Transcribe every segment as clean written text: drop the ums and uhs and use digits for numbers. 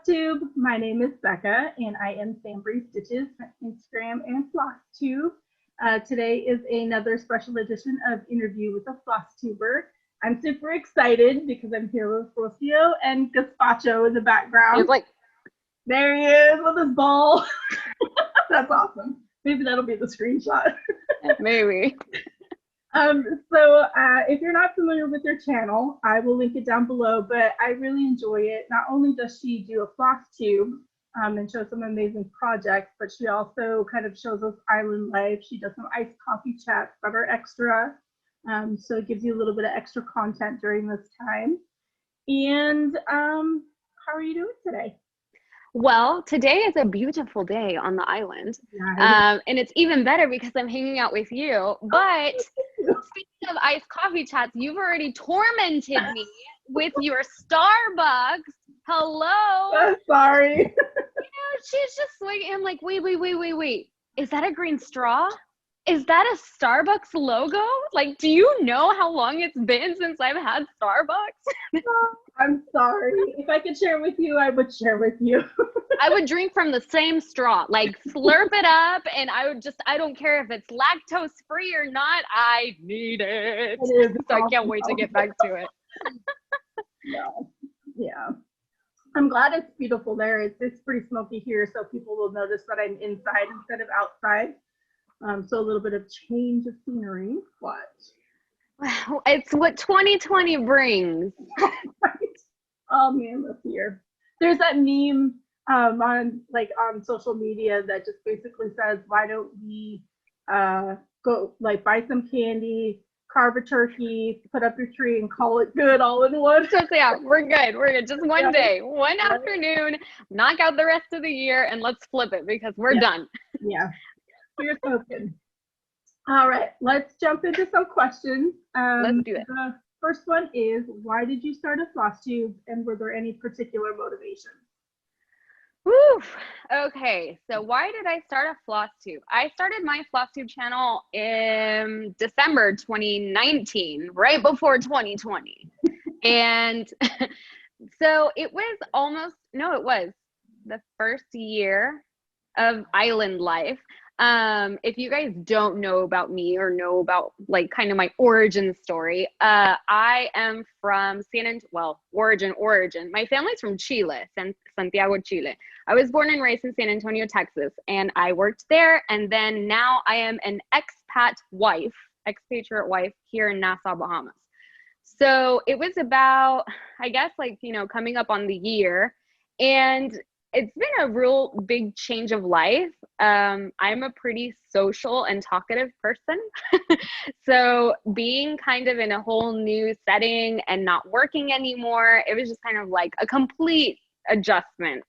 Flosstube. My name is Becca, and I am SamBrie Stitches on Instagram and Flosstube. Today is another special edition of Interview with a Flosstuber. I'm super excited because I'm here with Rocio and Gazpacho in the background. He's like, there he is with his ball. That's awesome. Maybe that'll be the screenshot. maybe. If you're not familiar with their channel, I will link it down below, but I really enjoy it. Not only does she do a floss tube and show some amazing projects, but she also kind of shows us island life. She does some iced coffee chats that are extra. So it gives you a little bit of extra content during this time. And how are you doing today? Well, today is a beautiful day on the island. Nice. And it's even better because I'm hanging out with you. But speaking of iced coffee chats, you've already tormented me with your Starbucks. Hello. I'm sorry. You know, she's just swinging. I'm like, wait. Is that a green straw? Is that a Starbucks logo? Like, do you know how long it's been since I've had Starbucks? I'm sorry. If I could share with you, I would share with you. I would drink from the same straw, like slurp it up, and I don't care if it's lactose free or not, I need it. It is So I can't wait to get back to it. Yeah. I'm glad it's beautiful there. It's pretty smoky here, so people will notice that I'm inside instead of outside. So a little bit of change of scenery, but it's what 2020 brings. Oh man, this year. There's that meme on social media that just basically says, why don't we go like buy some candy, carve a turkey, put up your tree, and call it good all in one. Just yeah, we're good. Just one day, one afternoon, knock out the rest of the year, and let's flip it because we're done. Yeah. You're spoken. All right, let's jump into some questions. Let's do it. The first one is, why did you start a floss tube, and were there any particular motivations? Woo. Okay, so why did I start a floss tube? I started my floss tube channel in December 2019, right before 2020. And so it was the first year of island life. If you guys don't know about me or know about like kind of my origin story, I am from origin. My family's from Chile, Santiago, Chile. I was born and raised in San Antonio, Texas, and I worked there. And then now I am an expatriate wife here in Nassau, Bahamas. So it was about, I guess, coming up on the year, and it's been a real big change of life. I'm a pretty social and talkative person. So being kind of in a whole new setting and not working anymore, it was just kind of like a complete adjustment.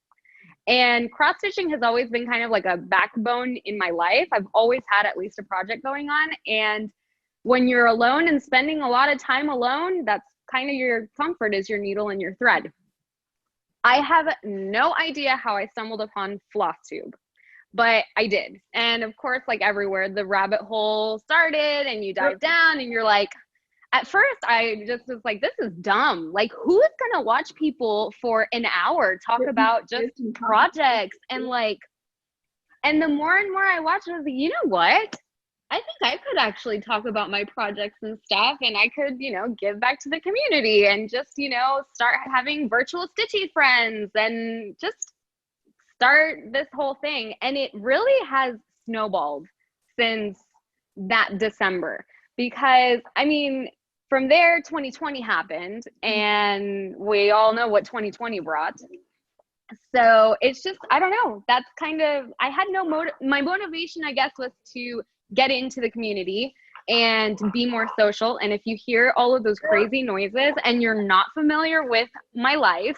And cross stitching has always been kind of like a backbone in my life. I've always had at least a project going on. And when you're alone and spending a lot of time alone, that's kind of your comfort, is your needle and your thread. I have no idea how I stumbled upon Flosstube, but I did. And of course, like everywhere, the rabbit hole started and you dive down and you're like, at first I just was like, this is dumb. Like, who is going to watch people for an hour talk about just projects? And the more and more I watched, I was like, you know what? I think I could actually talk about my projects and stuff, and I could, give back to the community and just, start having virtual stitchy friends and just start this whole thing. And it really has snowballed since that December, because from there, 2020 happened, and we all know what 2020 brought. So it's just, I don't know. That's kind of, I had my motivation, I guess, was to get into the community and be more social. And if you hear all of those crazy noises and you're not familiar with my life,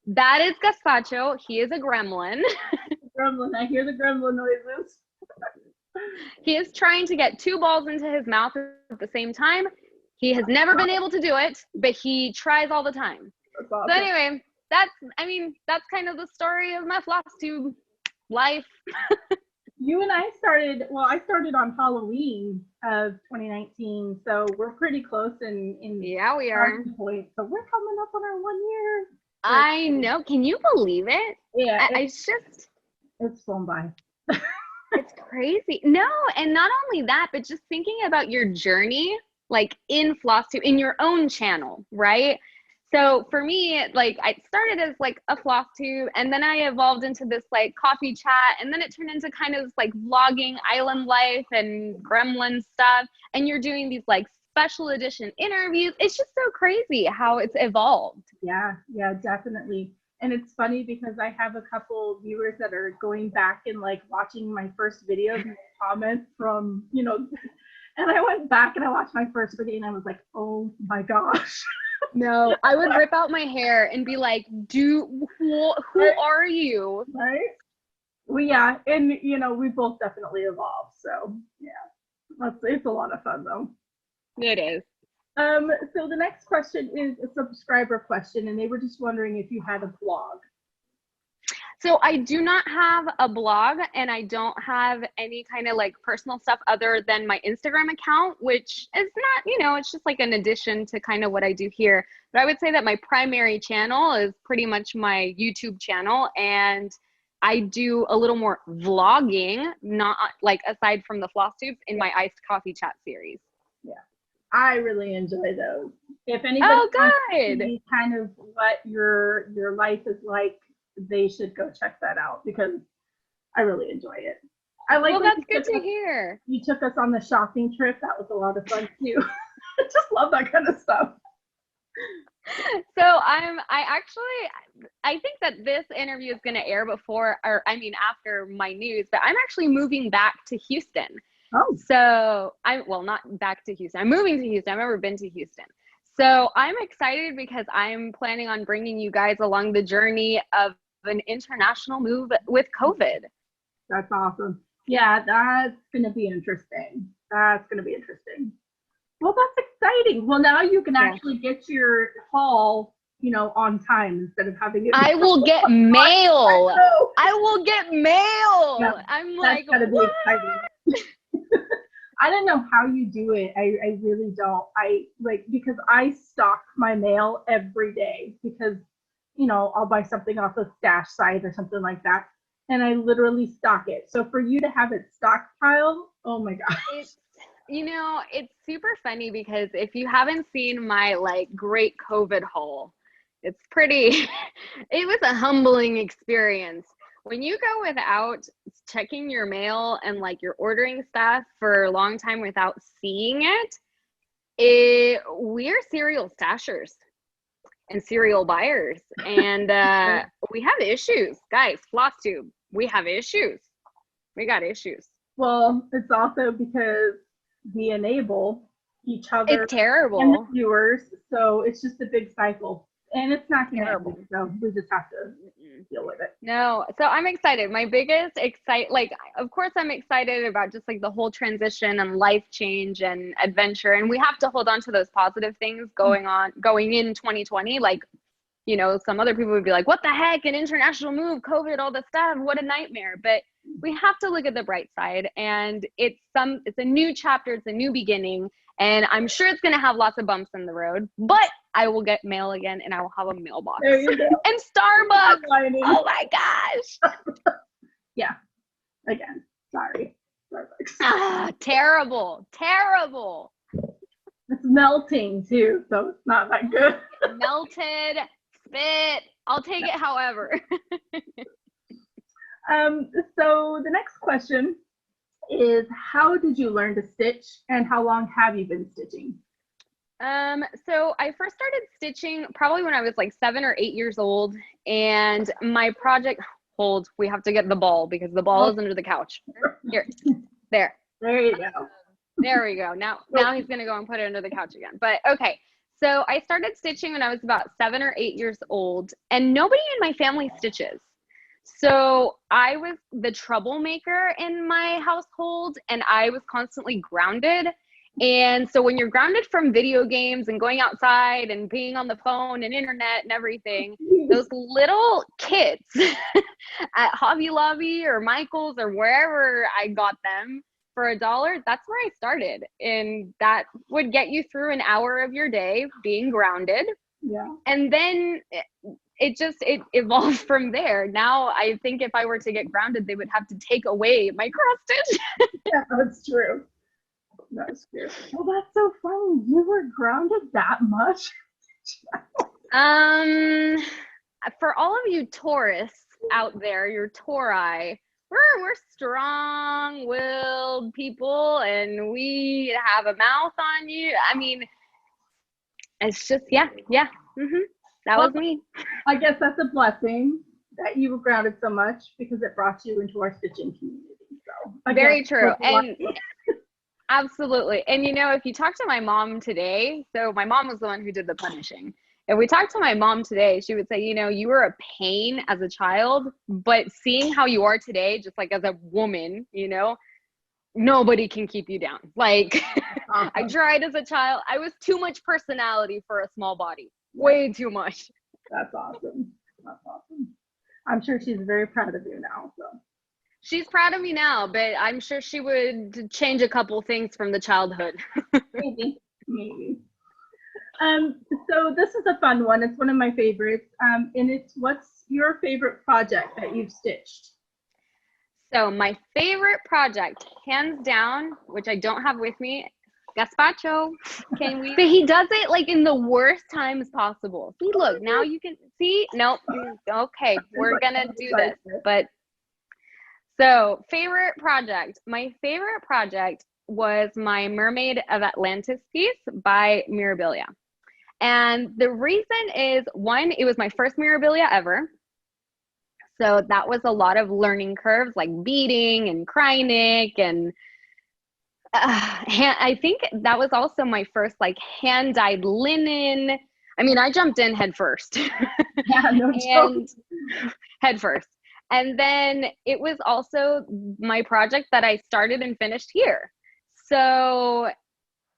that is Gazpacho. He is a gremlin. I hear the gremlin noises. He is trying to get 2 balls into his mouth at the same time. He has never been able to do it, but he tries all the time. That's awesome. So anyway, that's kind of the story of my floss tube life. You and I started on Halloween of 2019, so we're pretty close in yeah, we are. Point. So we're coming up on our 1 year I know. Can you believe it? Yeah, It's flown by. it's crazy. No, and not only that, but just thinking about your journey, like in Flosstube, in your own channel, right? So for me, like I started as like a Flosstube, and then I evolved into this like coffee chat, and then it turned into kind of like vlogging, island life, and gremlin stuff. And you're doing these like special edition interviews. It's just so crazy how it's evolved. Yeah, yeah, definitely. And it's funny because I have a couple viewers that are going back and like watching my first videos and comments from, and I went back and I watched my first video and I was like, oh my gosh. No, I would rip out my hair and be like, who are you? Right? Well, yeah, and we both definitely evolved. So yeah, it's a lot of fun though. It is. So the next question is a subscriber question, and they were just wondering if you had a blog. So I do not have a blog, and I don't have any kind of like personal stuff other than my Instagram account, which is not, it's just like an addition to kind of what I do here. But I would say that my primary channel is pretty much my YouTube channel, and I do a little more vlogging, not like aside from the Flosstubes in my iced coffee chat series. Yeah, I really enjoy those. If anybody wants to see kind of what your life is like, they should go check that out because I really enjoy it. Well, that's good to hear. You took us on the shopping trip. That was a lot of fun too. I just love that kind of stuff. So I think that this interview is going to air after my news, but I'm actually moving back to Houston. Oh. So not back to Houston. I'm moving to Houston. I've never been to Houston. So I'm excited because I'm planning on bringing you guys along the journey of an international move with COVID. That's awesome. Yeah, that's going to be interesting. Well, that's exciting. Well, now you can actually get your haul, on time instead of having it. I will get mail. I will get mail. Yeah, I'm like, what? Be exciting. I don't know how you do it. I really don't. Because I stock my mail every day because, I'll buy something off a stash site or something like that. And I literally stock it. So for you to have it stockpiled, oh my gosh. It's super funny because if you haven't seen my like great COVID haul, it was a humbling experience. When you go without checking your mail and like you're ordering stuff for a long time without seeing we're serial stashers and serial buyers. And we have issues, guys. Flosstube, we have issues. We got issues. Well, it's also because we enable each other. It's terrible. And the viewers, so it's just a big cycle. And it's not terrible, so we just have to deal with it. No, so I'm excited. My biggest of course I'm excited about just like the whole transition and life change and adventure. And we have to hold on to those positive things going in 2020. Like, some other people would be like, what the heck, an international move, COVID, all this stuff, what a nightmare. But we have to look at the bright side, and it's a new chapter, it's a new beginning. And I'm sure it's going to have lots of bumps in the road, but I will get mail again, and I will have a mailbox. There you go. And Starbucks. Oh my gosh. Yeah. Again, sorry. Starbucks. Terrible. It's melting too, so it's not that good. Melted, spit. I'll take it however. So the next question is, how did you learn to stitch, and how long have you been stitching? So I first started stitching probably when I was like 7 or 8 years old, and my project, we have to get the ball because the ball is under the couch. There you go. There we go. Now he's going to go and put it under the couch again. But okay. So I started stitching when I was about 7 or 8 years old, and nobody in my family stitches. So I was the troublemaker in my household, and I was constantly grounded. And so when you're grounded from video games and going outside and being on the phone and internet and everything, those little kits at Hobby Lobby or Michael's or wherever I got them for $1, that's where I started. And that would get you through an hour of your day being grounded. Yeah. And then it evolved from there. Now I think if I were to get grounded, they would have to take away my cross stitch. Yeah, that's true. That's true. Well, that's so funny. You were grounded that much? For all of you Taurus out there, your Tauri, we're strong-willed people, and we have a mouth on you. I mean, it's just yeah. That was me. I guess that's a blessing that you were grounded so much because it brought you into our stitching community. So again, very true, and absolutely. And if you talk to my mom today, so my mom was the one who did the punishing. If we talked to my mom today, she would say, you were a pain as a child, but seeing how you are today, just like as a woman, nobody can keep you down. Like I tried as a child. I was too much personality for a small body. Way too much. That's awesome. That's awesome. I'm sure she's very proud of you now. So she's proud of me now, but I'm sure she would change a couple things from the childhood. Maybe. So this is a fun one. It's one of my favorites. And it's, what's your favorite project that you've stitched? So my favorite project, hands down, which I don't have with me, gazpacho. Can we? But he does it like in the worst times possible. See, look, now you can see. Nope. Okay, we're gonna do this. But so favorite project. My favorite project was my Mermaid of Atlantis piece by Mirabilia. And the reason is, one, it was my first Mirabilia ever. So that was a lot of learning curves, like beading and Krynic, and I think that was also my first like hand-dyed linen. I mean, I jumped in head first. Yeah, no joke. Head first. And then it was also my project that I started and finished here. So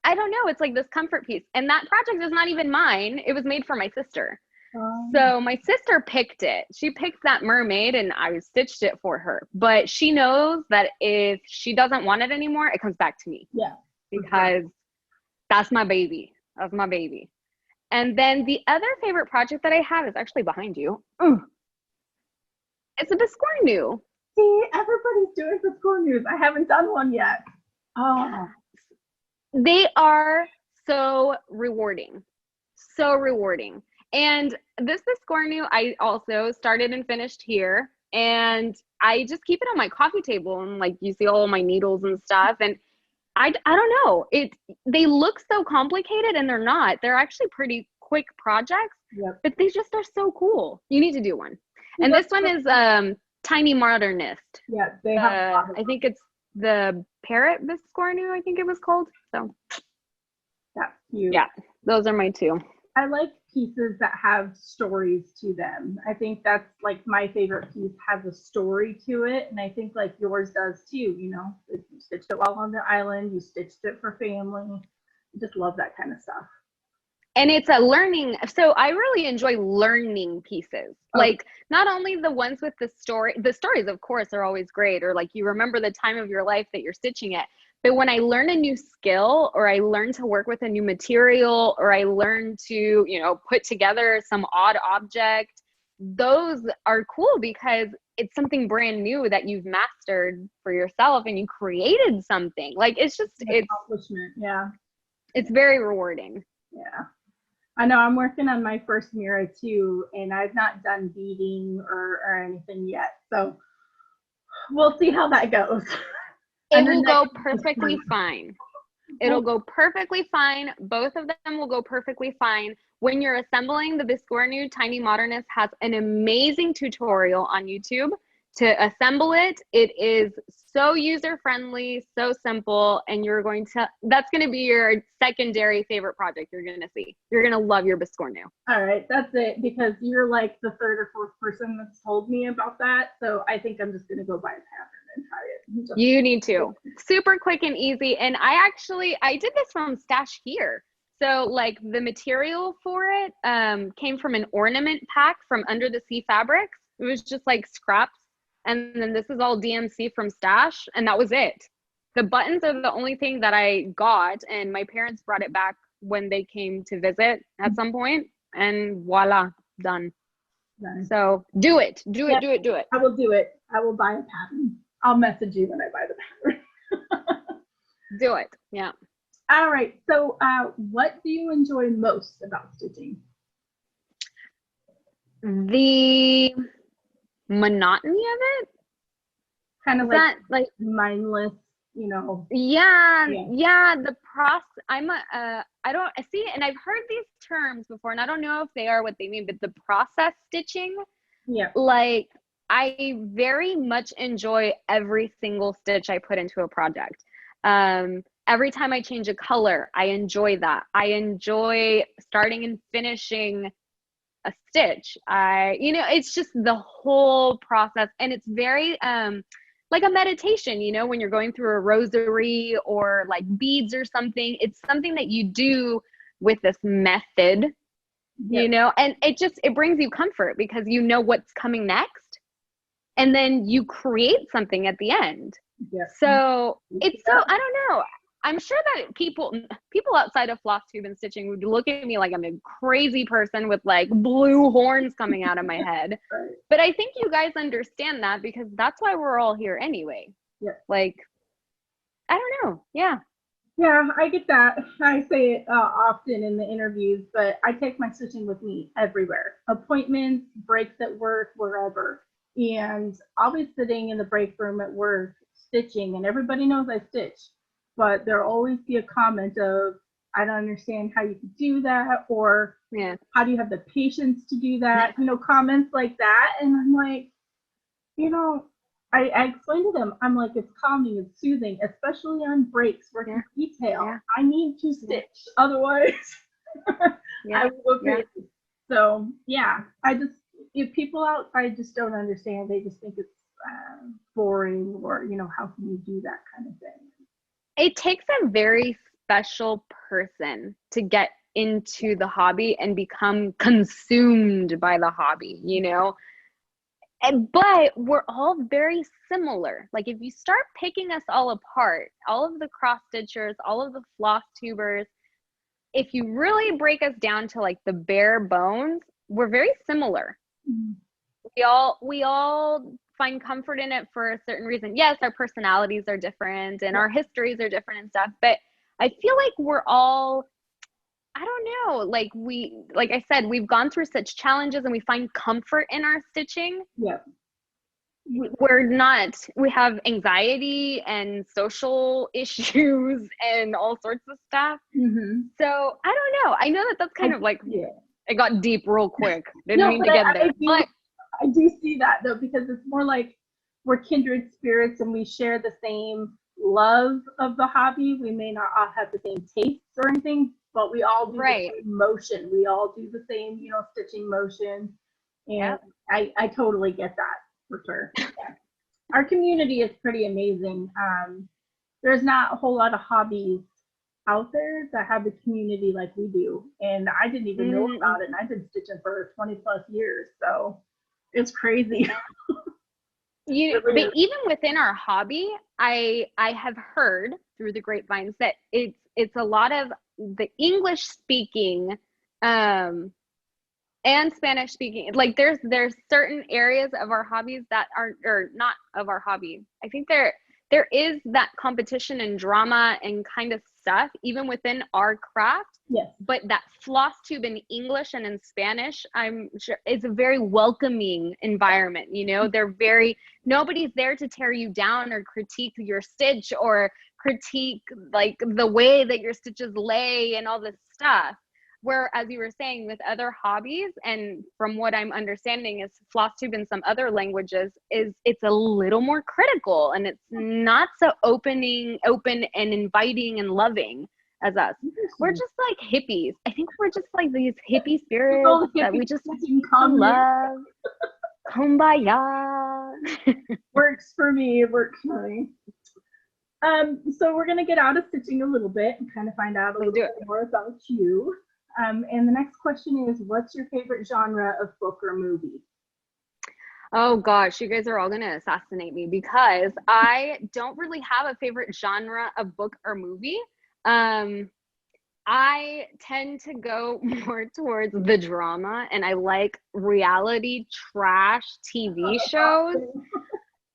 I don't know, it's like this comfort piece. And that project is not even mine. It was made for my sister. So my sister picked it. She picked that mermaid and I stitched it for her. But she knows that if she doesn't want it anymore, it comes back to me. Yeah. Because that's my baby. That's my baby. And then the other favorite project that I have is actually behind you. It's a Biscornu. See, everybody's doing Biscornus. I haven't done one yet. Oh. They are so rewarding. So rewarding. And this Biscornu, I also started and finished here. And I just keep it on my coffee table. And like you see all my needles and stuff. And I don't know. They look so complicated and they're not. They're actually pretty quick projects. Yep. But they just are so cool. You need to do one. And this one is Tiny Modernist. Yeah, they have. I think it's the Parrot Biscornu, I think it was called. So that's cute. Yeah, those are my two. I like pieces that have stories to them. I think that's like my favorite piece has a story to it. And I think like yours does too, you stitched it while on the island, you stitched it for family. I just love that kind of stuff. And it's a learning. So I really enjoy learning pieces. Like not only the ones with the stories of course are always great, or like you remember the time of your life that you're stitching it. But when I learn a new skill, or I learn to work with a new material, or I learn to, put together some odd object, those are cool because it's something brand new that you've mastered for yourself and you created something. Like it's accomplishment. Yeah. It's very rewarding. Yeah. I know I'm working on my first mirror too, and I've not done beading or anything yet. So we'll see how that goes. It will go perfectly fine. It'll go perfectly fine. Both of them will go perfectly fine. When you're assembling the Biscornu, Tiny Modernist has an amazing tutorial on YouTube to assemble it. It is so user-friendly, so simple, and that's going to be your secondary favorite project you're going to see. You're going to love your Biscornu. All right, that's it, because you're like the third or fourth person that's told me about that. So I think I'm just going to go buy a pattern and try it. You need to. Super quick and easy. And I did this from Stash here. So like the material for it came from an ornament pack from Under the Sea Fabrics. It was just like scraps. And then this is all DMC from Stash, and that was it. The buttons are the only thing that I got, and my parents brought it back when they came to visit at some point, and voila, done. Nice. So do it. Do Yeah, it. Do it. Do it. I will do it. I will buy a pattern. I'll message you when I buy the pattern. Do it. Yeah. All right. So, what do you enjoy most about stitching? The monotony of it. Kind of Is like that like mindless, you know. yeah, the process. I don't see, and I've heard these terms before, and I don't know if they are what they mean, but the process stitching, Yeah. like I very much enjoy every single stitch I put into a project. Every time I change a color, I enjoy that. I enjoy starting and finishing a stitch. It's just the whole process, and it's very like a meditation, when you're going through a rosary or like beads or something. It's something that you do with this method, Yep. and it brings you comfort because you know what's coming next, and then you create something at the end. Yep. So it's so, I don't know. I'm sure that people outside of Flosstube and stitching would look at me like I'm a crazy person with like blue horns coming out of my head. Right. But I think you guys understand that because that's why we're all here anyway. Yeah. Like, I don't know. Yeah. Yeah, I get that. I say it often in the interviews, but I take my stitching with me everywhere. Appointments, breaks at work, wherever. And I'll be sitting in the break room at work stitching, and everybody knows I stitch. But there'll always be a comment of, I don't understand how you could do that, or Yeah. how do you have the patience to do that? Comments like that. And I'm like, I explained to them, I'm like, it's calming, it's soothing, especially on breaks, working detail. Yeah. I need to stitch, otherwise I will go crazy. So if people outside just don't understand, they just think it's boring, or how can you do that kind of thing. It takes a very special person to get into the hobby and become consumed by the hobby, but we're all very similar. Like if you start picking us all apart, all of the cross stitchers, all of the floss tubers, if you really break us down to like the bare bones, we're very similar. Mm-hmm. We all find comfort in it for a certain reason. Yes, our personalities are different and our histories are different and stuff, but I feel like we're all, I don't know, like I said, we've gone through such challenges and we find comfort in our stitching. Yeah. We have anxiety and social issues and all sorts of stuff. Mm-hmm. So I don't know. I know that's kind of like, it got deep real quick. Didn't mean to get there. I do see that though, because it's more like we're kindred spirits and we share the same love of the hobby. We may not all have the same tastes or anything, but we all do the same motion. We all do the same, stitching motion. And I totally get that for sure. Yeah. Our community is pretty amazing. There's not a whole lot of hobbies out there that have a community like we do. And I didn't even know about it. And I've been stitching for 20 plus years. So it's crazy. But even within our hobby, I have heard through the grapevines that it's a lot of the English speaking and Spanish speaking. Like there's certain areas of our hobbies that aren't, or not of our hobby. I think there is that competition and drama and kind of stuff even within our craft. Yes. But that Flosstube in English and in Spanish, I'm sure it's a very welcoming environment. Nobody's there to tear you down or critique your stitch or critique like the way that your stitches lay and all this stuff. Where, as you were saying, with other hobbies, and from what I'm understanding is Flosstube in some other languages, it's a little more critical and it's not so open and inviting and loving as us. We're just like hippies. I think we're just like these hippie spirits that we just love. Kumbaya. Works for me. Works for me. So we're gonna get out of stitching a little bit and kind of find out a little bit more about you. And the next question is, what's your favorite genre of book or movie? Oh gosh, you guys are all gonna assassinate me because I don't really have a favorite genre of book or movie. I tend to go more towards the drama, and I like reality trash TV shows.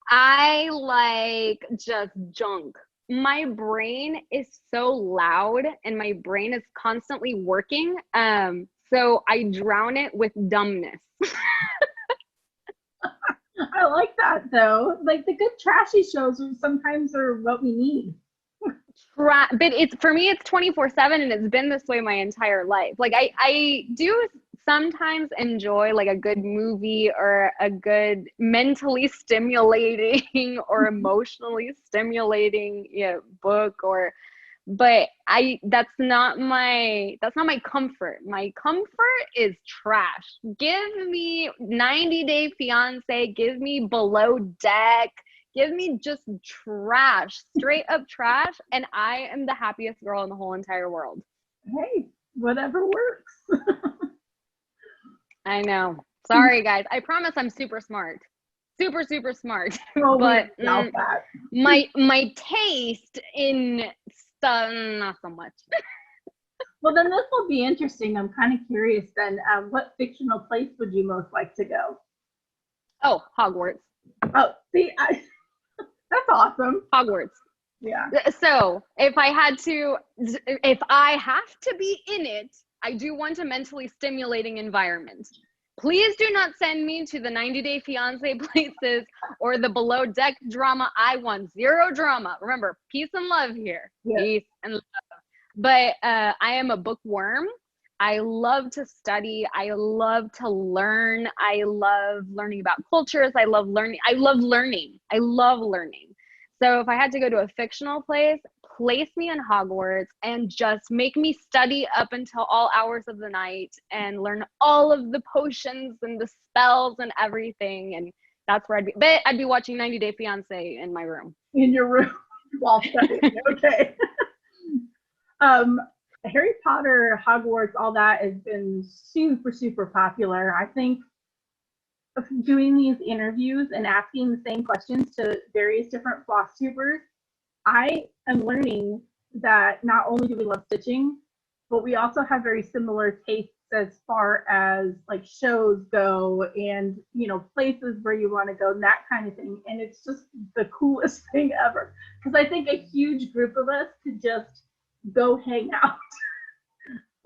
I like just junk. My brain is so loud and my brain is constantly working. So I drown it with dumbness. I like that though. Like the good trashy shows sometimes are what we need. But it's for me, it's 24/7, and it's been this way my entire life. Like I do sometimes enjoy like a good movie or a good mentally stimulating or emotionally stimulating, book, but that's not my comfort. My comfort is trash. Give me 90 Day Fiance, give me Below Deck, give me just trash, straight up trash, and I am the happiest girl in the whole entire world. Hey, whatever works. I know. Sorry, guys. I promise I'm super smart. Super, super smart. Oh, but that. my taste in stuff, not so much. Well, then this will be interesting. I'm kind of curious then. What fictional place would you most like to go? Oh, Hogwarts. Oh, see, that's awesome. Hogwarts. Yeah. So if I have to be in it, I do want a mentally stimulating environment. Please do not send me to the 90 Day Fiance places or the Below Deck drama. I want zero drama. Remember, peace and love here. Yeah. Peace and love. But I am a bookworm. I love to study. I love to learn. I love learning about cultures. I love learning. So if I had to go to a fictional place me in Hogwarts and just make me study up until all hours of the night and learn all of the potions and the spells and everything. And that's where I'd be. But I'd be watching 90 Day Fiance in my room. In your room while studying. Okay. Harry Potter, Hogwarts, all that has been super, super popular. I think doing these interviews and asking the same questions to various different Flosstubers, I am learning that not only do we love stitching, but we also have very similar tastes as far as like shows go and, places where you want to go and that kind of thing. And it's just the coolest thing ever. Because I think a huge group of us could just go hang out.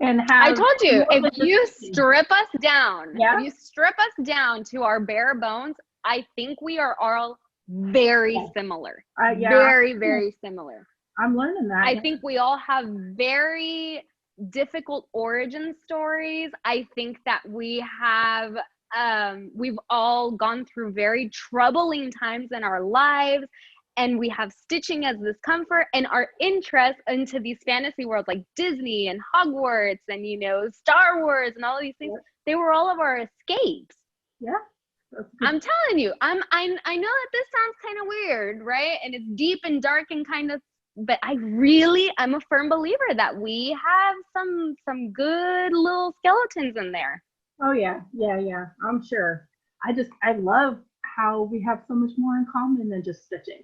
And I told you, if you strip us down, to our bare bones, I think we are all very similar. Very, very similar. I'm learning that. I think we all have very difficult origin stories. I think that we have, we've all gone through very troubling times in our lives. And we have stitching as this comfort, and our interest into these fantasy worlds like Disney and Hogwarts and, Star Wars and all these things. Yeah. They were all of our escapes. Yeah. I'm telling you, I know that this sounds kind of weird, right? And it's deep and dark and kind of, but I'm a firm believer that we have some good little skeletons in there. Oh yeah. Yeah. I'm sure. I love how we have so much more in common than just stitching.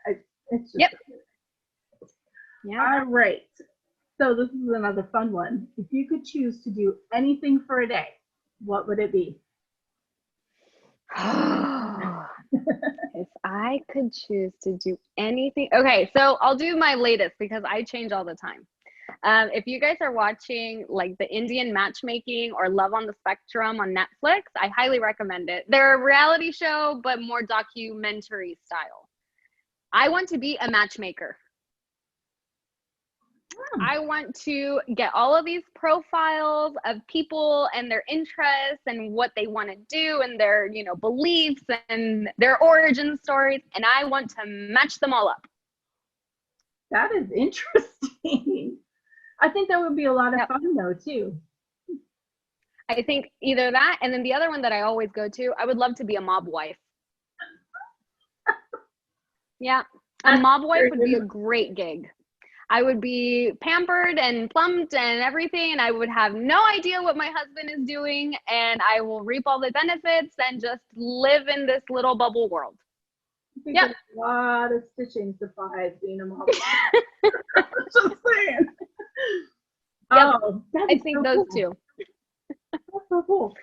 It's just yeah. All right. So this is another fun one. If you could choose to do anything for a day, what would it be? If I could choose to do anything. Okay, so I'll do my latest because I change all the time. If you guys are watching like the Indian Matchmaking or Love on the Spectrum on Netflix, I highly recommend it. They're a reality show, but more documentary style. I want to be a matchmaker. I want to get all of these profiles of people and their interests and what they want to do and their, beliefs and their origin stories. And I want to match them all up. That is interesting. I think that would be a lot of fun though too. I think either that, and then the other one that I always go to, I would love to be a mob wife. Yeah, a mob wife would be a great gig. I would be pampered and plumped and everything, and I would have no idea what my husband is doing, and I will reap all the benefits and just live in this little bubble world. Yeah, a lot of stitching supplies being a mob wife. Just saying. Yep. Oh, that I is think so those cool. two. That's so cool.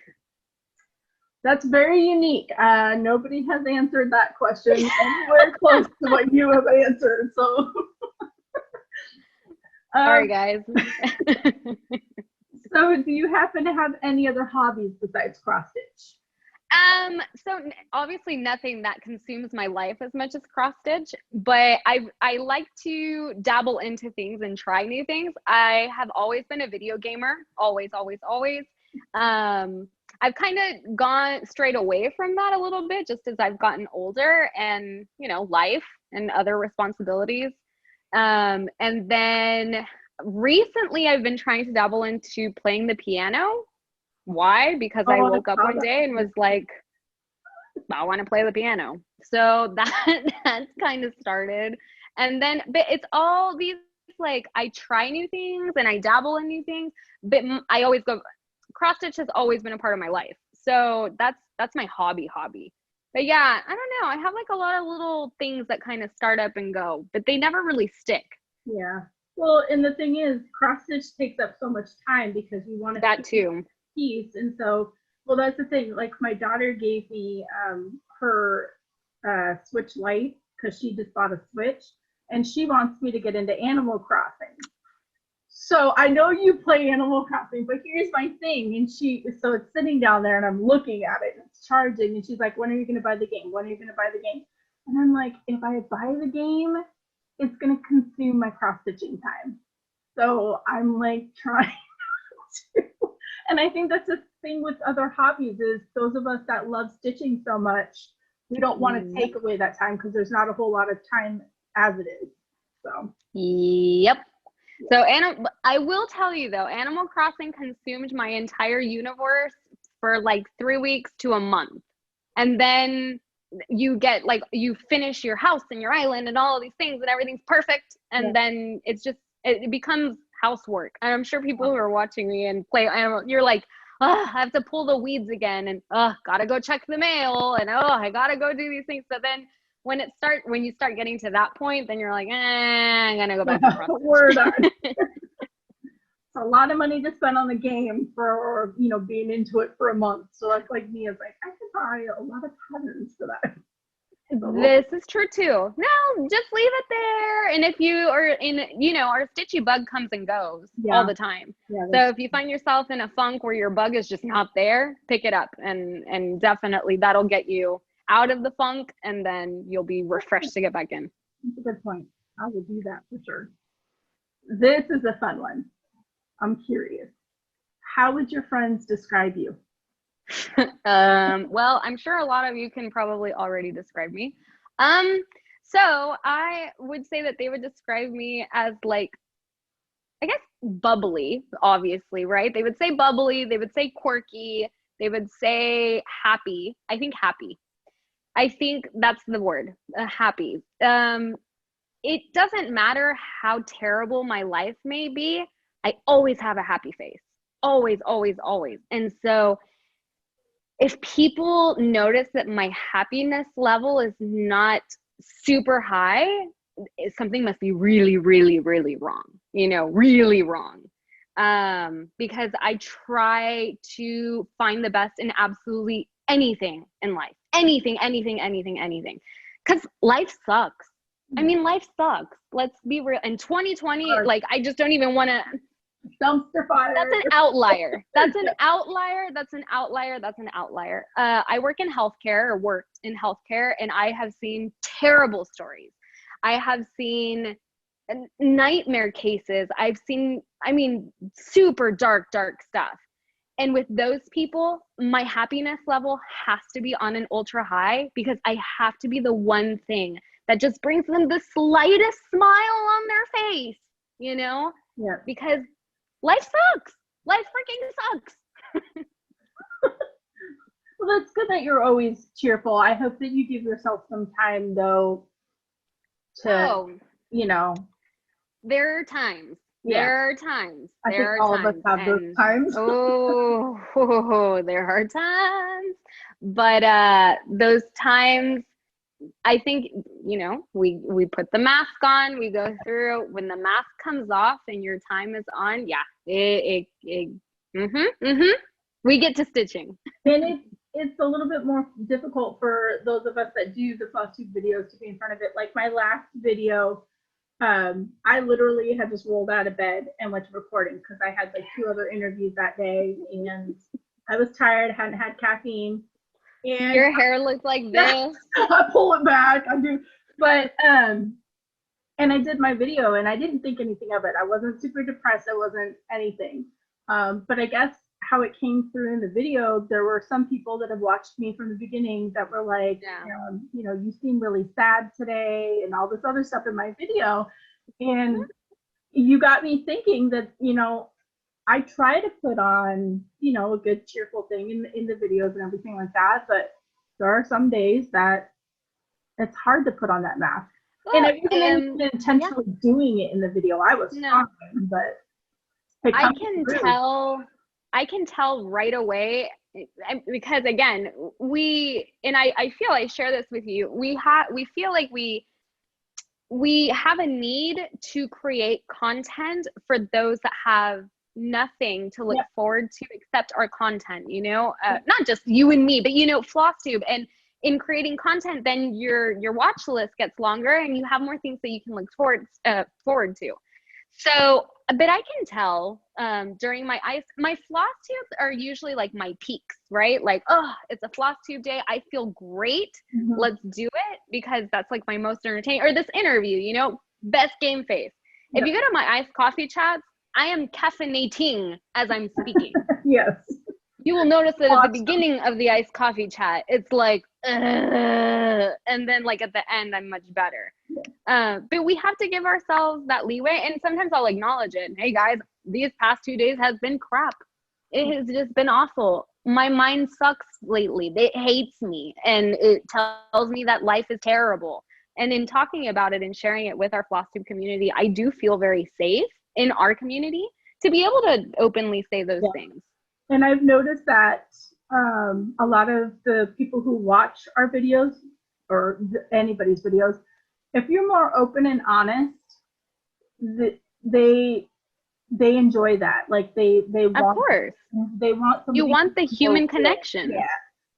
That's very unique. Nobody has answered that question anywhere close to what you have answered. So, Sorry, um, guys. so do you happen to have any other hobbies besides cross stitch? So obviously nothing that consumes my life as much as cross stitch, but I like to dabble into things and try new things. I have always been a video gamer, always, always, always. I've kind of gone straight away from that a little bit just as I've gotten older and, you know, life and other responsibilities. And then recently I've been trying to dabble into playing the piano. Why? Because I woke up one day and was like, I want to play the piano. So that's kind of started. And then, but it's all these, like, I try new things and I dabble in new things, but I always go, cross stitch has always been a part of my life. So that's my hobby. But yeah, I don't know. I have like a lot of little things that kind of start up and go, but they never really stick. Yeah. Well, and the thing is, cross stitch takes up so much time because you want to That too. piece. And so, well, that's the thing. Like my daughter gave me her Switch Lite because she just bought a Switch, and she wants me to get into Animal Crossing. So I know you play Animal Crossing, but here's my thing. And so it's sitting down there, and I'm looking at it, and it's charging, and she's like, "When are you going to buy the game? When are you going to buy the game?" And I'm like, "If I buy the game, it's going to consume my cross stitching time." So I'm like trying to. And I think that's the thing with other hobbies is those of us that love stitching so much, we don't want to take away that time because there's not a whole lot of time as it is. So. Yep. So I will tell you though, Animal Crossing consumed my entire universe for like 3 weeks to a month. And then you get like, you finish your house and your island and all of these things and everything's perfect. And then it's just, it becomes housework. And I'm sure people who are watching me and play Animal, you're like, oh, I have to pull the weeds again, and oh, gotta go check the mail, and oh, I gotta go do these things. So then when you start getting to that point, then you're like, I'm gonna go back to cross stitch. We're done. It's a lot of money to spend on the game for, you know, being into it for a month. So that's like me. It's like I could buy a lot of patterns for that. This is true too. No, just leave it there. And if you are in, you know, our stitchy bug comes and goes all the time. Yeah, so if you find yourself in a funk where your bug is just not there, pick it up, and definitely that'll get you out of the funk, and then you'll be refreshed to get back in. That's a good point. I will do that for sure. This is a fun one. I'm curious. How would your friends describe you? Well, I'm sure a lot of you can probably already describe me. So I would say that they would describe me as, like, I guess bubbly, obviously, right? They would say bubbly, they would say quirky, they would say happy. I think happy. I think that's the word, happy. It doesn't matter how terrible my life may be, I always have a happy face. Always, always, always. And so if people notice that my happiness level is not super high, something must be really, really, really wrong, you know, really wrong. Because I try to find the best in absolutely anything in life, anything. Because life sucks. I mean, life sucks. Let's be real. In 2020, like, I just don't even want to. Dumpster fire. That's an outlier. That's an outlier. That's an outlier. That's an outlier. I work in healthcare, or worked in healthcare, and I have seen terrible stories. I have seen nightmare cases. I've seen, I mean, super dark stuff. And with those people, my happiness level has to be on an ultra high, because I have to be the one thing that just brings them the slightest smile on their face, you know? Yeah. Because life sucks. Life freaking sucks. Well, that's good that you're always cheerful. I hope that you give yourself some time, though, to, you know. There are times. Yeah. There are times. I think all of us have those times. There are times. But those times, I think, you know, we put the mask on, we go through. When the mask comes off and your time is on, yeah, we get to stitching. And it's a little bit more difficult for those of us that do the Flosstube videos to be in front of it. Like my last video, I literally had just rolled out of bed and went to recording because I had like 2 other interviews that day, and I was tired, hadn't had caffeine. And your hair looks like this. I pull it back. I do. But and I did my video and I didn't think anything of it. I wasn't super depressed. I wasn't anything. But I guess how it came through in the video, there were some people that have watched me from the beginning that were like, you know, you seem really sad today and all this other stuff in my video. And you got me thinking that, you know, I try to put on, you know, a good cheerful thing in the videos and everything like that, but there are some days that it's hard to put on that mask. And I wasn't intentionally doing it in the video. I was fine, but I can tell right away, because again, I feel I share this with you. We feel like we have a need to create content for those that have nothing to look forward to except our content, you know, not just you and me, but, you know, Flosstube. And in creating content, then your watch list gets longer and you have more things that you can look forward to. So, but I can tell during my Flosstubes are usually like my peaks, right? Like, oh, it's a Flosstube day. I feel great. Let's do it, because that's like my most entertaining. Or this interview, you know, best game face. If you go to my iced coffee chats, I am caffeinating as I'm speaking. Yes. You will notice that at the beginning of the iced coffee chat, it's like, and then like at the end, I'm much better. But we have to give ourselves that leeway. And sometimes I'll acknowledge it. Hey guys, these past 2 days has been crap. It has just been awful. My mind sucks lately. It hates me. And it tells me that life is terrible. And in talking about it and sharing it with our Flosstube community, I do feel very safe in our community to be able to openly say those things. And I've noticed that a lot of the people who watch our videos, or anybody's videos, if you're more open and honest, they enjoy that. Like they want, of course, they want something. You want the human connection.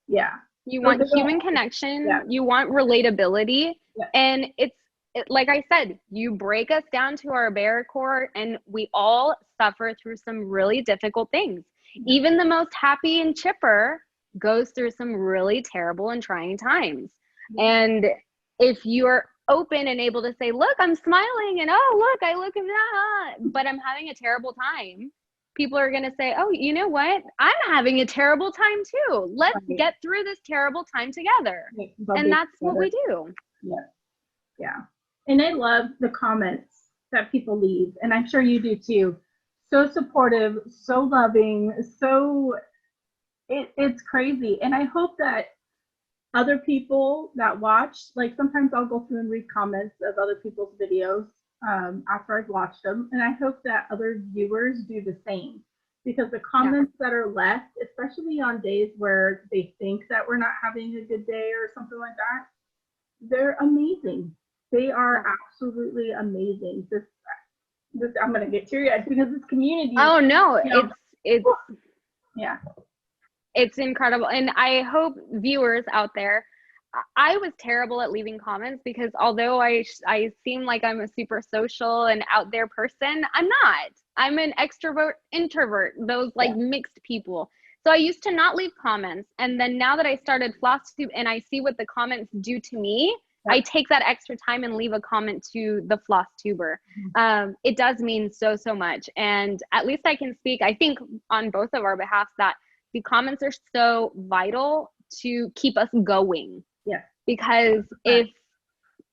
Yeah. You want human connection. You want relatability, and it's like I said, you break us down to our bare core, and we all suffer through some really difficult things. Even the most happy and chipper goes through some really terrible and trying times. And if you're open and able to say, look, I'm smiling, and oh, look, I look at that, but I'm having a terrible time, people are going to say, oh, you know what? I'm having a terrible time too. Let's get through this terrible time together. And that's what we do. Yeah. And I love the comments that people leave, and I'm sure you do too. So supportive, so loving, so it's crazy. And I hope that other people that watch, like sometimes I'll go through and read comments of other people's videos after I've watched them, and I hope that other viewers do the same, because the comments that are left, especially on days where they think that we're not having a good day or something like that, they're amazing. They are absolutely amazing. This I'm gonna get teary-eyed because this community. Oh no, it's it's incredible. And I hope viewers out there, I was terrible at leaving comments, because although I seem like I'm a super social and out there person, I'm not. I'm an extrovert, introvert, those like mixed people. So I used to not leave comments. And then now that I started Flosstube and I see what the comments do to me, I take that extra time and leave a comment to the Flosstuber. It does mean so much. And at least I can speak, I think, on both of our behalfs, that the comments are so vital to keep us going. Because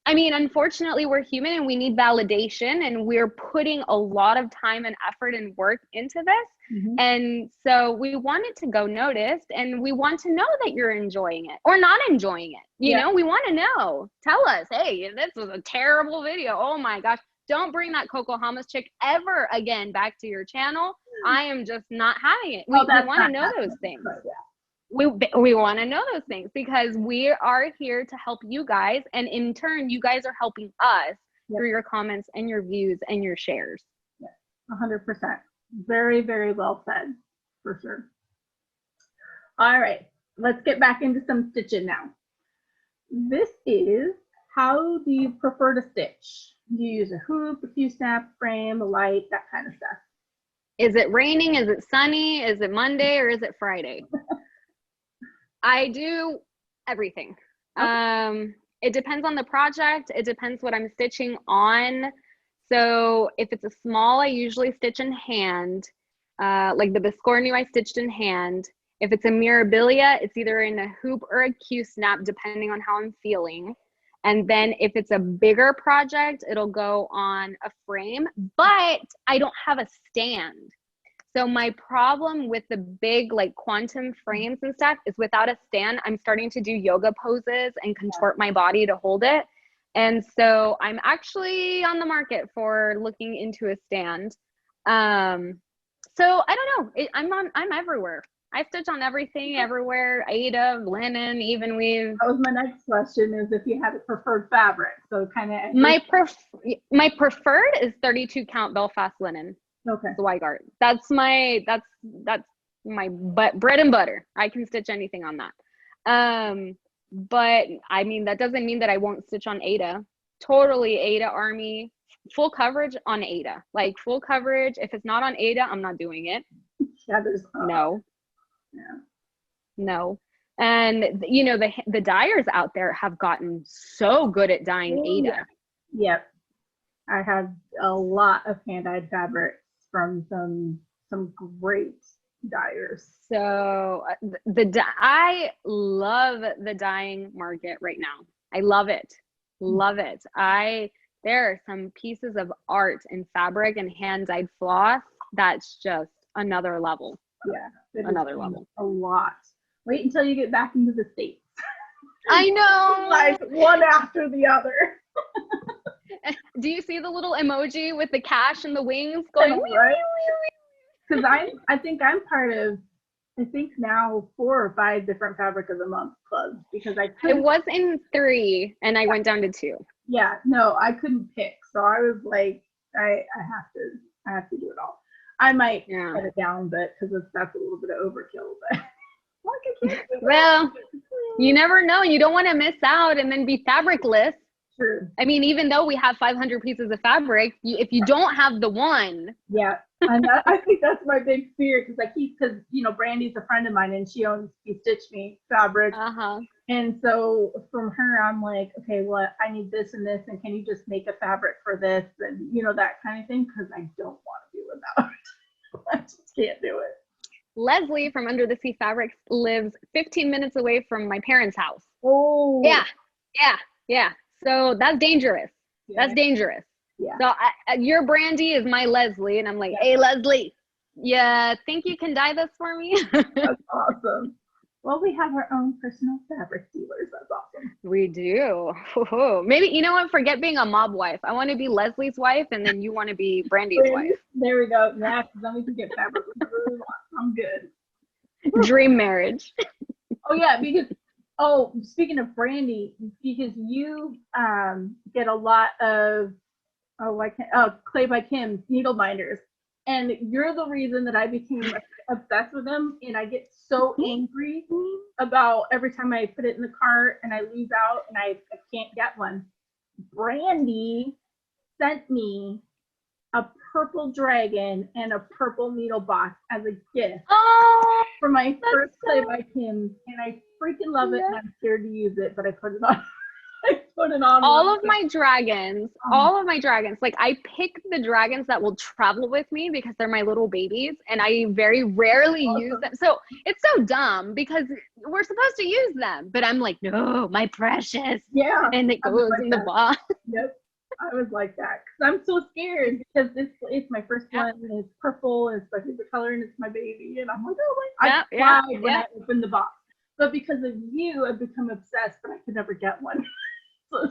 unfortunately, we're human and we need validation, and we're putting a lot of time and effort and work into this. And so we want it to go noticed, and we want to know that you're enjoying it or not enjoying it. You know, we want to know. Tell us, hey, this was a terrible video. Oh my gosh. Don't bring that Coco Hamas chick ever again back to your channel. I am just not having it. We want to know those things. we want to know those things because we are here to help you guys, and in turn you guys are helping us through your comments and your views and your shares. 100%. Very, very well said, for sure. All right, let's get back into some stitching now. This is, how do you prefer to stitch? Do you use a hoop, a Q-snap, frame, a light, that kind of stuff? Is it raining? Is it sunny? Is it Monday or is it Friday? I do everything. Okay. It depends on the project. It depends what I'm stitching on. So if it's a small, I usually stitch in hand. Like the Biscornu, I stitched in hand. If it's a Mirabilia, it's either in a hoop or a Q-snap, depending on how I'm feeling. And then if it's a bigger project, it'll go on a frame, but I don't have a stand. So my problem with the big like quantum frames and stuff is without a stand, I'm starting to do yoga poses and contort my body to hold it. And so I'm actually on the market for looking into a stand. So I don't know. I'm everywhere. I stitch on everything, everywhere. Aida, linen, even weave. That was my next question, is if you had a preferred fabric. So kind of. My preferred is 32 count Belfast linen. Okay. The Weigart. That's my bread and butter. I can stitch anything on that. But I mean, that doesn't mean that I won't stitch on Aida. Totally Aida Army, full coverage on Aida. Like full coverage. If it's not on Aida, I'm not doing it. Yeah, there's no. Yeah. No. And you know, the dyers out there have gotten so good at dyeing Aida. Yep. I have a lot of hand-dyed fabrics from some great dyers. So I love the dyeing market right now. I love it. Love it. There are some pieces of art in fabric and hand-dyed floss that's just another level. Yeah. Another level. A lot. Wait until you get back into the States. I know. Like one after the other. Do you see the little emoji with the cash and the wings going? Right? Because I think I'm part of, I think now 4 or 5 different Fabric of the Month clubs, because it was in 3 and I went down to 2. Yeah, no, I couldn't pick, so I was like, I have to do it all. I might cut it down, but because that's a little bit of overkill, but well, you never know. You don't want to miss out and then be fabricless. True. I mean, even though we have 500 pieces of fabric, if you don't have the one. Yeah, and I think that's my big fear, because you know, Brandy's a friend of mine and she owns Stitch Me fabric. And so from her, I'm like, okay, well, I need this and this, and can you just make a fabric for this, and you know, that kind of thing, because I don't want to do without it. I just can't do it. Leslie from Under the Sea Fabrics lives 15 minutes away from my parents' house. Oh. Yeah. So that's dangerous. Yeah. That's dangerous. Yeah. So your Brandy is my Leslie, and I'm like, hey, Leslie, yeah, think you can dye this for me? That's awesome. Well, we have our own personal fabric dealers. That's awesome. We do. Maybe, you know what? Forget being a mob wife. I want to be Leslie's wife, and then you want to be Brandy's wife. There we go. Yeah, because then we can get fabric whenever we want. I'm good. Dream marriage. Oh, yeah, because, speaking of Brandy, because you get a lot of, Clay by Kim needle binders. And you're the reason that I became obsessed with them. And I get so angry about every time I put it in the cart and I lose out and I can't get one. Brandy sent me a purple dragon and a purple needle box as a gift for my first Clay by Kim. And I freaking love it. And I'm scared to use it, but I put it on. All of my dragons, like I pick the dragons that will travel with me because they're my little babies and I very rarely use them. So it's so dumb because we're supposed to use them, but I'm like, no, my precious. Yeah. And it goes in the box. Yep. I was like that because I'm so scared because it's my first one and it's purple and it's my favorite color and it's my baby. And I'm like, oh my God. I cried when I opened the box. But because of you, I've become obsessed, but I could never get one. So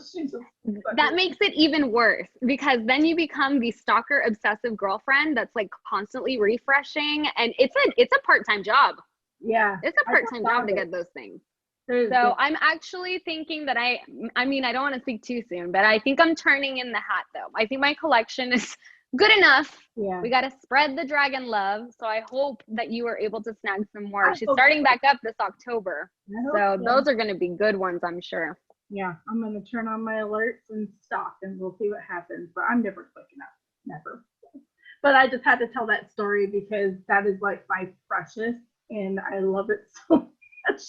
that makes it even worse because then you become the stalker obsessive girlfriend that's like constantly refreshing, and it's a part-time job. Yeah. It's a part-time job to get those things. So I'm actually thinking that I mean, I don't want to speak too soon, but I think I'm turning in the hat though. I think my collection is good enough. Yeah. We got to spread the dragon love. So I hope that you are able to snag some more. She's starting back up this October. So those are going to be good ones, I'm sure. Yeah, I'm going to turn on my alerts and stop and we'll see what happens. But I'm never quick enough. Never. But I just had to tell that story because that is like my precious and I love it so much.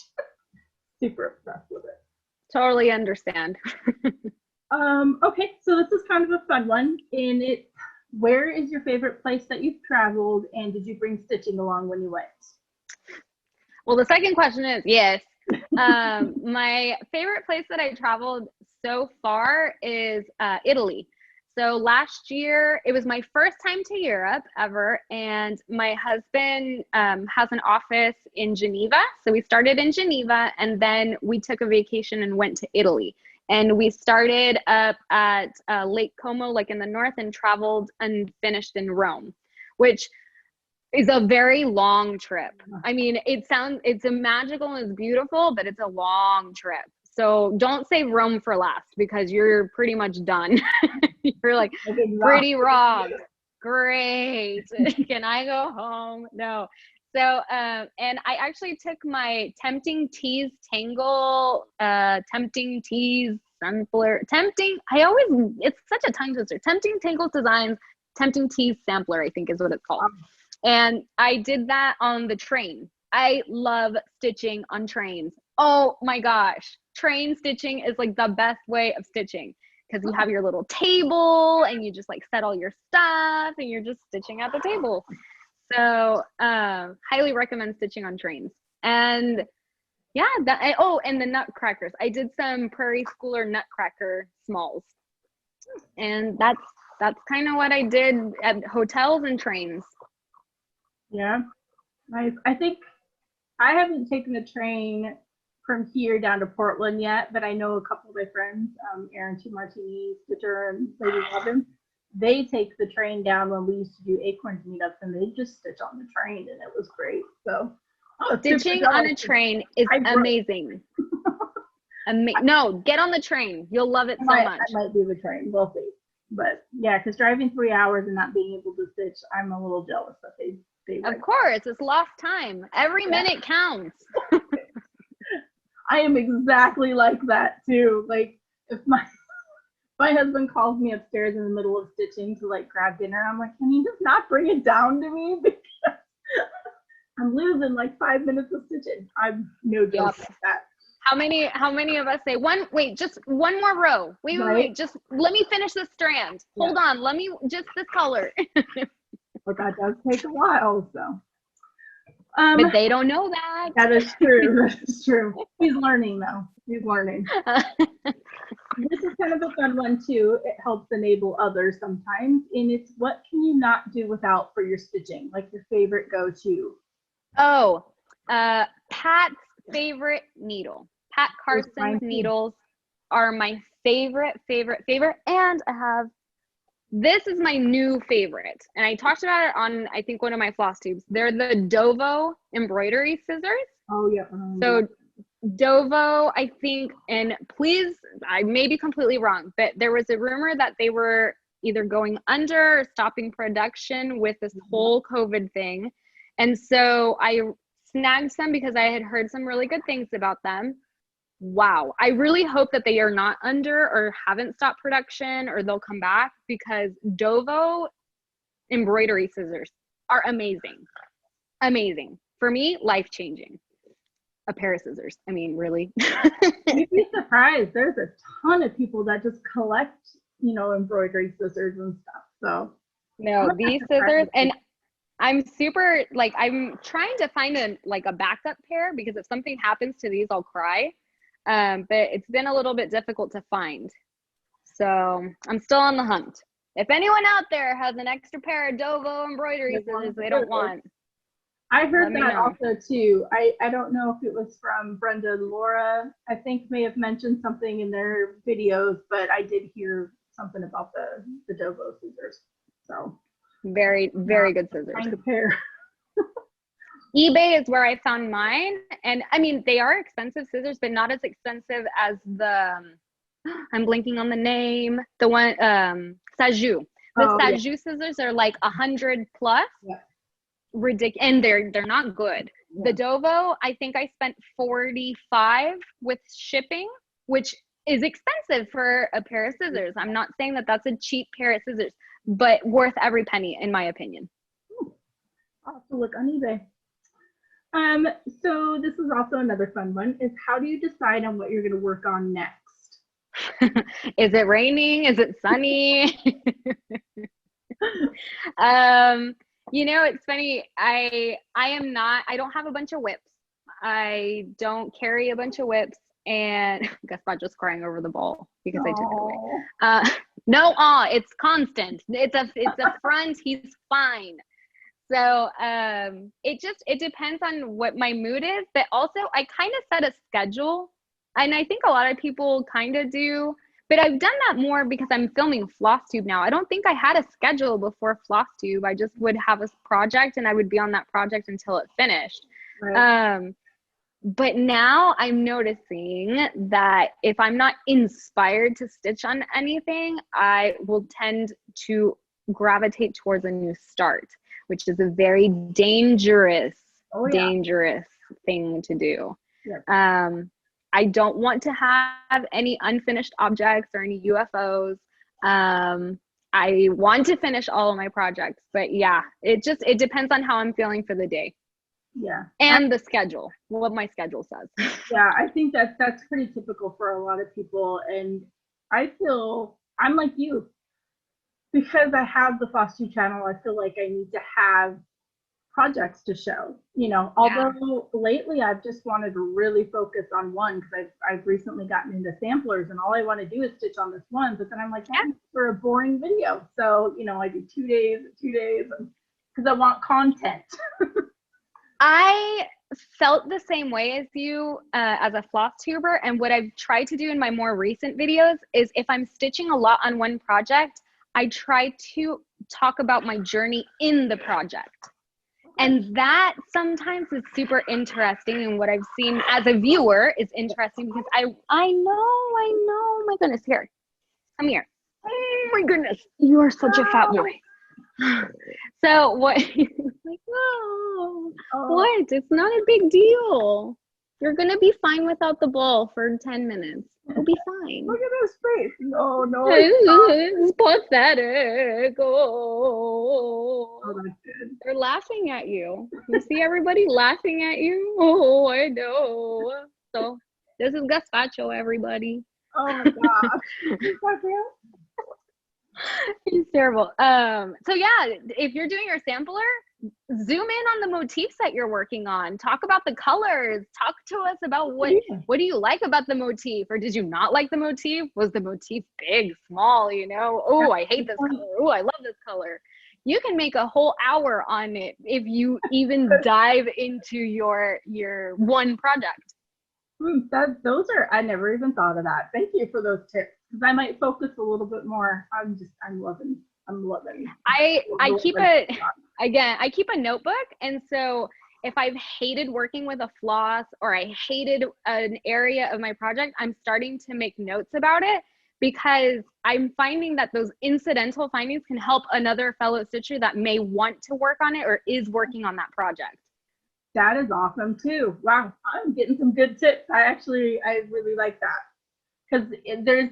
Super obsessed with it. Totally understand. Okay, so this is kind of a fun one. And where is your favorite place that you've traveled and did you bring stitching along when you went? Well, the second question is yes. My favorite place that I traveled so far is Italy. So last year, it was my first time to Europe ever, and my husband has an office in Geneva. So we started in Geneva, and then we took a vacation and went to Italy. And we started up at Lake Como, like in the north, and traveled and finished in Rome, which is a very long trip. I mean, it's a magical and it's beautiful, but it's a long trip. So don't say Rome for last because you're pretty much done. You're like, pretty wrong. Great. Can I go home? No. So, and I actually took my Tempting Tease Tangle, Tempting Tease Sampler, it's such a tongue twister. Tempting Tangle Designs, Tempting Tease Sampler, I think is what it's called. And I did that on the train. I love stitching on trains. Oh my gosh. Train stitching is like the best way of stitching because you have your little table and you just like set all your stuff and you're just stitching at the table. So highly recommend stitching on trains. And yeah, and the nutcrackers. I did some Prairie Schooler nutcracker smalls. And that's kind of what I did at hotels and trains. Yeah, nice. I think I haven't taken the train from here down to Portland yet, but I know a couple of my friends, Erin T. Martini, Stitcher, and Lady Robin, they take the train down when we used to do Acorns meetups, and they just stitch on the train, and it was great. So stitching on a train is amazing. No, get on the train. You'll love it so much. I might do the train. We'll see. But yeah, because driving 3 hours and not being able to stitch, I'm a little jealous that they of course, it's lost time. Every minute counts. I am exactly like that too. Like if my husband calls me upstairs in the middle of stitching to like grab dinner, I'm like, can you just not bring it down to me? Because I'm losing like 5 minutes of stitching. I'm no joke at that. How many of us say just one more row. Wait, just let me finish this strand. Hold on, let me just this color. But that does take a while, so. But they don't know that. That is true. That is true. He's learning though. He's learning. This is kind of a fun one too. It helps enable others sometimes. And it's what can you not do without for your stitching? Like your favorite go-to. Oh, Pat's favorite needle. Pat Carson's needles are my favorite. And this is my new favorite. And I talked about it on, I think, one of my Flosstubes. They're the Dovo embroidery scissors. Oh, yeah. So Dovo, I think, and please, I may be completely wrong, but there was a rumor that they were either going under or stopping production with this whole COVID thing. And so I snagged some because I had heard some really good things about them. Wow. I really hope that they are not under or haven't stopped production or they'll come back because Dovo embroidery scissors are amazing. Amazing. For me, life-changing. A pair of scissors. I mean, really. You'd be surprised. There's a ton of people that just collect, embroidery scissors and stuff. So no, these scissors, and I'm super, like, I'm trying to find a backup pair because if something happens to these, I'll cry. But it's been a little bit difficult to find. So I'm still on the hunt. If anyone out there has an extra pair of Dovo embroidery scissors they don't want. I heard that also too. I don't know if it was from Brenda and Laura, I think may have mentioned something in their videos, but I did hear something about the Dovo scissors. So very, very good scissors. Find a pair. eBay is where I found mine. And I mean, they are expensive scissors, but not as expensive as the, I'm blinking on the name, the one, Saju. The Saju scissors are like 100 plus. Yeah. Ridiculous. And they're not good. The Dovo, I think I spent 45 with shipping, which is expensive for a pair of scissors. I'm not saying that that's a cheap pair of scissors, but worth every penny, in my opinion. I'll have to look on eBay. So this is also another fun one, is how do you decide on what you're going to work on next? Is it raining? Is it sunny? You know, it's funny. I don't have a bunch of whips. I don't carry a bunch of whips, and Gaspacho's crying over the ball because I took it away. No, it's constant. It's a front. He's fine. So it depends on what my mood is, but also I kind of set a schedule, and I think a lot of people kind of do, but I've done that more because I'm filming Flosstube now. I don't think I had a schedule before Flosstube. I just would have a project and I would be on that project until it finished. Right. But now I'm noticing that if I'm not inspired to stitch on anything, I will tend to gravitate towards a new start, which is a very dangerous thing to do. Yeah. I don't want to have any unfinished objects or any UFOs. I want to finish all of my projects, but yeah, it depends on how I'm feeling for the day. Yeah. And the schedule, what my schedule says. Yeah, I think that's pretty typical for a lot of people. And I feel I'm like you. Because I have the Flosstube channel, I feel like I need to have projects to show, you know, although lately I've just wanted to really focus on one, because I've recently gotten into samplers and all I want to do is stitch on this one, but then I'm like, that's for a boring video. So, you know, I do 2 days, because I want content. I felt the same way as you as a Flosstuber, and what I've tried to do in my more recent videos is if I'm stitching a lot on one project, I try to talk about my journey in the project. And that sometimes is super interesting, and what I've seen as a viewer is interesting because I know, my goodness, here, come here. Oh my goodness, you are such a fat boy. So what, like, no, what? It's not a big deal. You're gonna be fine without the ball for 10 minutes. You'll be fine. Look at his face. No, it's pathetic. Oh, that's good. They're laughing at you. You see everybody laughing at you? Oh, I know. So this is Gaspacho, everybody. Oh my gosh. He's terrible. So yeah, if you're doing your sampler, zoom in on the motifs that you're working on. Talk about the colors. Talk to us about what do you like about the motif, or did you not like the motif? Was the motif big, small, you know? Oh, I hate this color. Oh, I love this color. You can make a whole hour on it if you even dive into your one project. I never even thought of that. Thank you for those tips, because I might focus a little bit more. I'm loving. I keep a notebook, and so if I've hated working with a floss or I hated an area of my project, I'm starting to make notes about it, because I'm finding that those incidental findings can help another fellow stitcher that may want to work on it or is working on that project. That is awesome too. Wow, I'm getting some good tips. I really like that, because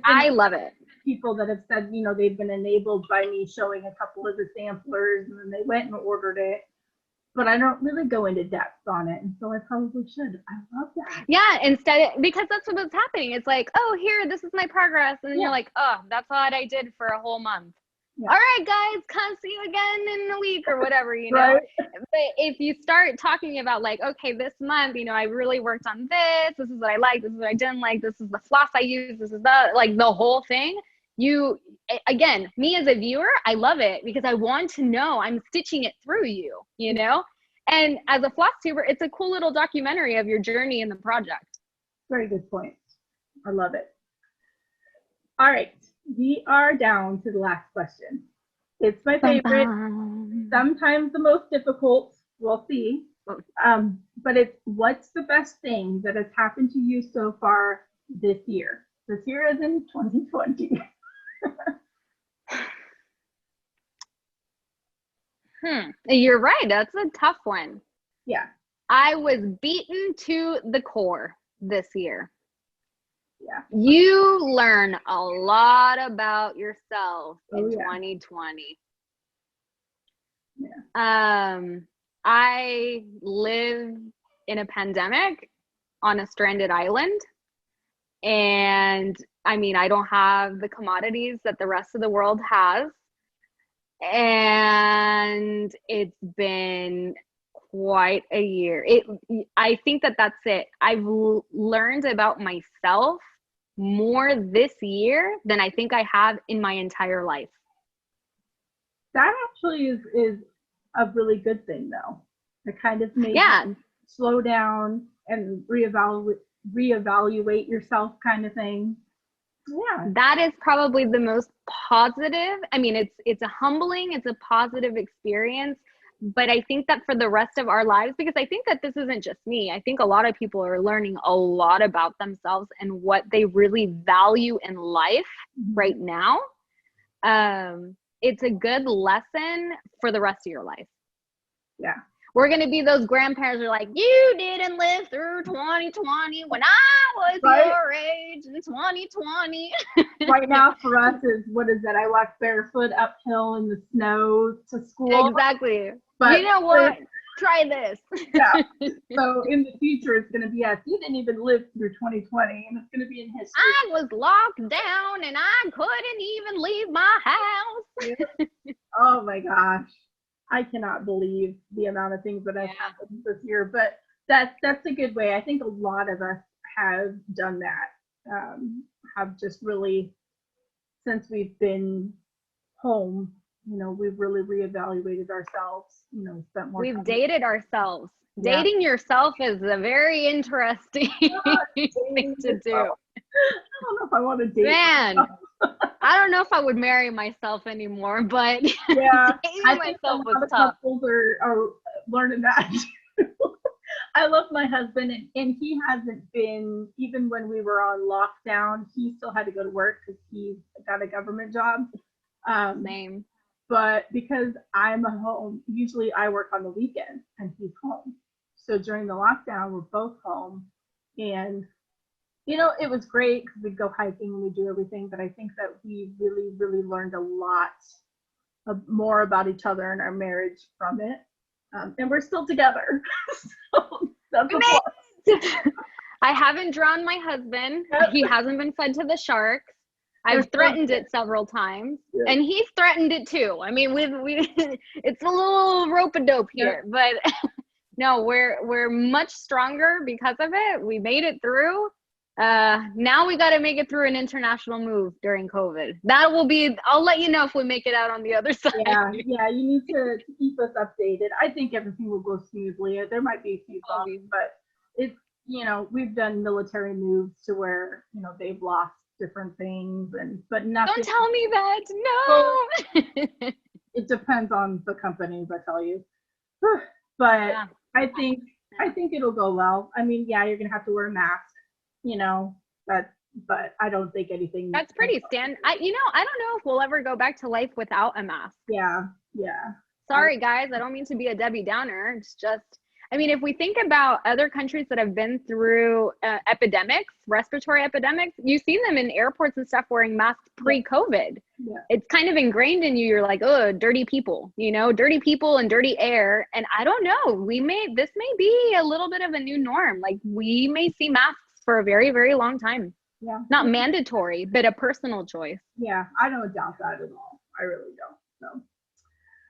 I love it. People that have said, you know, they've been enabled by me showing a couple of the samplers, and then they went and ordered it, but I don't really go into depth on it, and so I probably should. I love that. Yeah, because that's what's happening. It's like, oh, here, this is my progress, and then you're like, oh, that's what I did for a whole month. Yeah. All right, guys, come see you again in a week or whatever, you know. Right. But if you start talking about like, okay, this month, you know, I really worked on this. This is what I like. This is what I didn't like. This is the floss I used. This is the whole thing. Again, me as a viewer, I love it because I want to know. I'm stitching it through you, you know. And as a Flosstuber, it's a cool little documentary of your journey in the project. Very good point. I love it. All right. We are down to the last question. It's my favorite, sometimes the most difficult. We'll see. But it's, what's the best thing that has happened to you so far this year? This year is in 2020. You're right. That's a tough one. Yeah. I was beaten to the core this year. Yeah. You learn a lot about yourself in 2020. Yeah. I live in a pandemic on a stranded island. And I mean, I don't have the commodities that the rest of the world has. And it's been quite a year. I think that's it. I've learned about myself more this year than I think I have in my entire life. That actually is a really good thing, though. It kind of makes you slow down and reevaluate yourself, kind of thing. Yeah, that is probably the most positive. I mean, it's a humbling, it's a positive experience, but I think that for the rest of our lives, because I think that this isn't just me, I think a lot of people are learning a lot about themselves and what they really value in life right now. It's a good lesson for the rest of your life. Yeah. We're going to be those grandparents who are like, you didn't live through 2020 when I was your age in 2020. Right now for us is, what is that? I walk barefoot uphill in the snow to school. Exactly. But you know what? Try this. Yeah. So in the future, it's going to be us. You didn't even live through 2020, and it's going to be in history. I was locked down, and I couldn't even leave my house. Oh my gosh. I cannot believe the amount of things that have happened this year, but that's a good way. I think a lot of us have done that, have just really, since we've been home, you know, we've really reevaluated ourselves, you know, spent more time. We've dated ourselves. Yeah. Dating yourself is a very interesting thing to do. I don't know if I want to date myself. I don't know if I would marry myself anymore, but yeah, I think a lot of couples are learning that. I love my husband, and he hasn't been, even when we were on lockdown, he still had to go to work because he's got a government job. Same. But because I'm home, usually I work on the weekend and he's home. So during the lockdown, we're both home, and you know, it was great because we'd go hiking and we do everything, but I think that we really, really learned a lot more about each other and our marriage from it. And we're still together. So that's a plus. I haven't drowned my husband. He hasn't been fed to the sharks. I've threatened it several times, and he's threatened it too. I mean, we it's a little rope-a-dope here, but no, we're much stronger because of it. We made it through. Now we got to make it through an international move during COVID. That will be, I'll let you know if we make it out on the other side. Yeah, you need to keep us updated. I think everything will go smoothly. There might be a few bumps, but it's, you know, we've done military moves to where, you know, they've lost different things, but nothing. Don't tell me that, no. It depends on the companies, I tell you. But I think it'll go well. I mean, yeah, you're gonna have to wear a mask. You know, but I don't think anything. That's pretty standard. I don't know if we'll ever go back to life without a mask. Yeah. Sorry, guys. I don't mean to be a Debbie Downer. It's just, I mean, if we think about other countries that have been through epidemics, respiratory epidemics, you see them in airports and stuff wearing masks pre-COVID. Yeah. It's kind of ingrained in you. You're like, oh, dirty people, you know, dirty people and dirty air. And I don't know, this may be a little bit of a new norm. Like, we may see masks for a very, very long time. Yeah. Not mandatory, but a personal choice. Yeah, I don't doubt that at all. I really don't.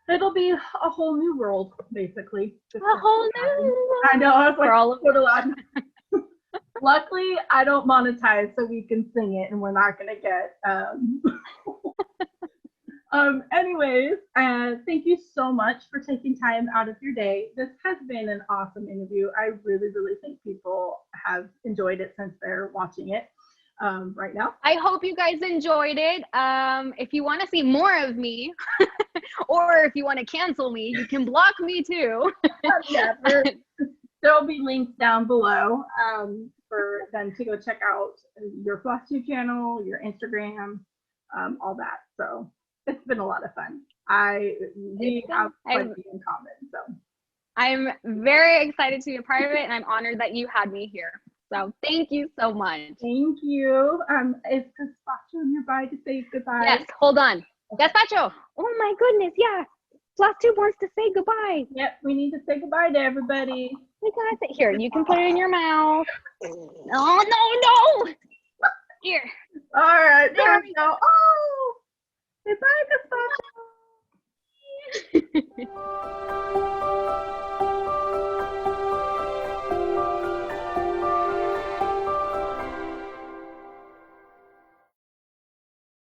So it'll be a whole new world, basically. A whole new world. I know. I was like, for all of us. Luckily, I don't monetize, so we can sing it, and we're not going to get. Anyways, thank you so much for taking time out of your day. This has been an awesome interview. I really, really think people have enjoyed it since they're watching it right now. I hope you guys enjoyed it. If you want to see more of me, or if you want to cancel me, you can block me too. Yeah, there'll be links down below for them to go check out your Flosstube channel, your Instagram, all that. So it's been a lot of fun. We have plenty in common. So I'm very excited to be a part of it, and I'm honored that you had me here. So thank you so much. Thank you. Is Gazpacho nearby to say goodbye? Yes, hold on. Gazpacho. Oh my goodness, yeah. Flosstube wants to say goodbye. Yep, we need to say goodbye to everybody. We gotta say, here, you can put it in your mouth. Oh, no. Here. All right, there we go. Oh, goodbye, Gazpacho.